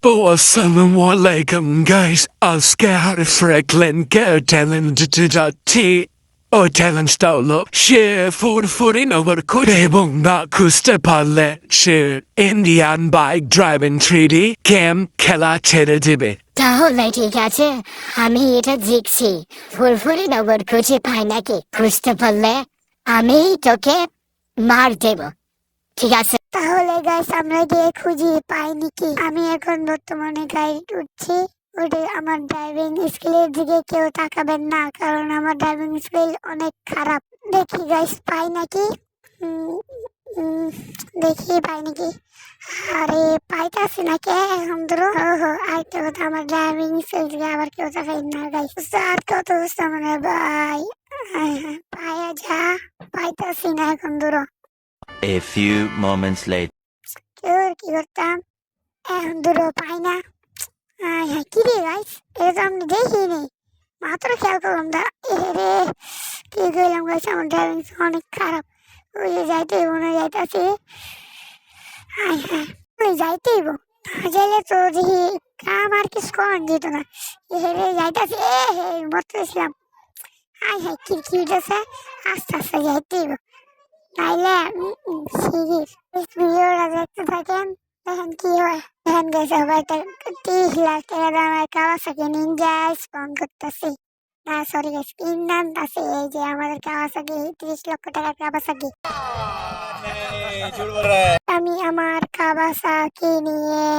Assalamualaikum guys, Oscar Franklin Gertelen T o talent stolo share for over এবং না খুঁজতে পারলে সে ইন্ডিয়ান বাইক ড্রাইভিং 3D ক্যাম খেলা ছেড়ে দেবে। তাহলে ঠিক আছে, আমি এটা দেখছি। ফুরফুরি নগর খুঁজে পাই নাকি, খুঁজতে পারলে আমি তোকে মার দেব, ঠিক আছে? তাহলে গাইস আমরা গিয়ে খুঁজি পাই নাকি। আমি এখন বর্তমানে গাড়ি উঠছি, উঠে আমার ড্রাইভিং স্কিলের দিকে কেউ তাকাবেন না, কারণ আমার ড্রাইভিং স্কিল অনেক খারাপ। দেখি গাইস পাই নাকি। দেখি পাই নাকি। আরে পাইতাছি না কে এখন ধরো। আরেকটা কথা, আমার ড্রাইভিং স্কিল দিকে আবার কেউ তাকাই না গাইস। আর কত বুঝতে মানে ভাই, পাইয়া যা, পাইতাছি না এখন ধরো। A few moments later. কি করতাম এখন ধরো, পাই না। কি রে গাইস, এটা তো আমি দেখিনি, মাত্র খেয়াল করলাম। রে কি করলাম গাইস, আমার ড্রাইভিং অনেক খারাপ। ওই যে যাইতেই মনে যাইতাছে, ওই যাইতেই না যাইলে তো দেখি কাম আর কিছু করার দিত না। হেরে যাইতাছে, মরতেছিলাম। কি আছে, আস্তে আস্তে যাইতেই নাইলে সিরিজ। ভিডিওটা দেখতে থাকেন, দেখেন কি হয়। দেখেন গেছে সবাই 30 লাখ টাকা দামের কাওয়াসাকি নিনজা স্পন করতেছি। না সরি গাইস, ইন্ডিয়ান আছে। এই যে আমাদের কাওয়াসাকি 30 লক্ষ টাকার কাওয়াসাকি। আমি আমার কাওয়াসাকি নিয়ে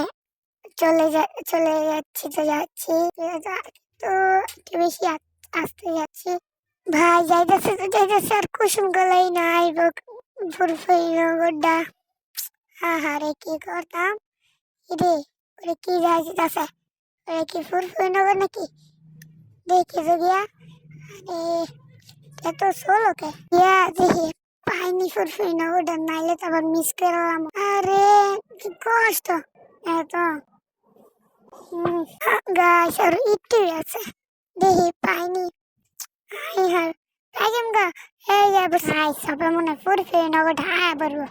চলে যাচ্ছি তো একটু বেশি আসতে যাচ্ছি। ভাই যাইতেছে আর কুসুম গলাই নাই ফুরফুরি নগরটা। আহারে কি করতাম রে, ওরে কি যাইতেছে, ওরে কি ফুরফুরি নগর নাকি? দেখি তো গিয়া, আরে এত সোলো কে গিয়া দেখি পাইনি ফুরফুরি নগরটা, নাইলে তো আবার মিস করলাম। আরে কি কষ্ট এত। গাছ আর একটু আছে, দেখি পাইনি। হ্যাঁ রাজমগা এই যাব সাই সবে মনে ফুরফুরি নগরটা বলবো।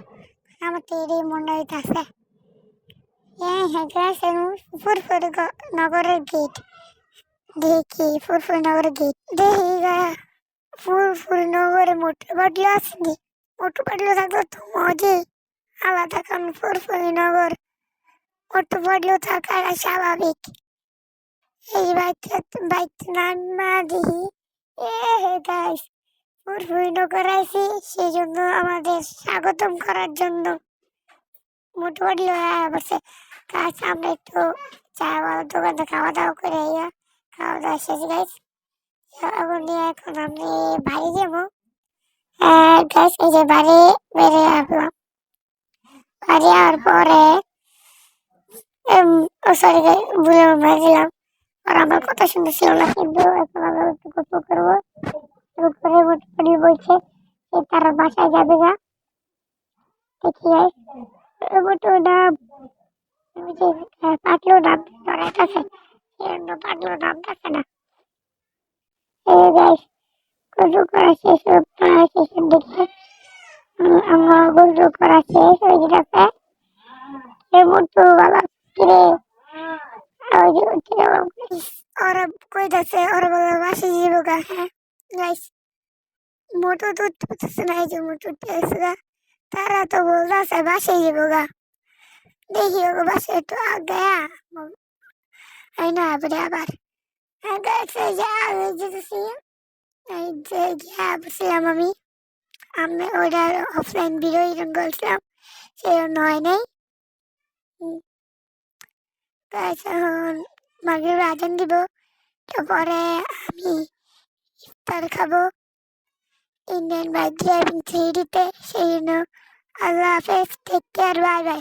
আমার তো এরই মনে হইতাছে। হ্যাঁ গাছ ফুরফুরি নগরের গেট। দেখি ফুরফুরি নগরের গেট, দেখি গা ফুরফুরি নগরে মোটর বাটলো আসেনি। মোটর বাটলো থাকলে তো মজে আলাদা, কারণ ফুরফুরি নগর মোটর বাটলো থাকাটা স্বাভাবিক। এই বাইক নামা দেখি গাইস ফুরফুরি নগর আইছি, সেই জন্য আমাদের স্বাগতম করার জন্য মোটামুটি বসে। গাছ আমরা একটু চাওয়ার দোকানে খাওয়া দাওয়া করে খাওয়া দাওয়া শেষ গাইস। এখন আমি বাড়ি যাবো। গাছ এই যে বাড়ি বেড়ে আসলাম। বাড়ি যাওয়ার পরে সরি ভুলে দিলাম, আর আমার কথা শুনতে ছিল না, কিন্তু এখন আমরা একটু গল্প করবো। করে মোটামুটি বলছে তার বাসায় যাবে না। দেখি নাম পাটলো নাম ধরাইতেছে, পাটলো নামতেছে না। গল্প করা শেষ শেষের দিকে আমার গল্প করা শেষ হয়ে গেছে। মোটু বাবা কিরে ওরা কইতাছে, ওরা বলে বাসে যাবো গা। হ্যাঁ গাইস মোটু তো উঠতেছে না, এই যে মোটু উঠতেছে গা, তারা তো বলতেছে বাসে যাবো গা। দেখি ওকে বাসে একটু আগায়া না আবার গাছে যেতেছি। এই যে গিয়া বসলাম আমি ওটা অফলাইন ভিডিও এরকম বলছিলাম, সেই জন্য হয় নাই। এখন মাগরিবের আজান দিব, তারপরে আমি ইফতার খাবো ইন্ডিয়ান বাইক ড্রাইভিং 3D তে। সেই জন্য আল্লাহ হাফেজ, টেক কেয়ার, বাই বাই।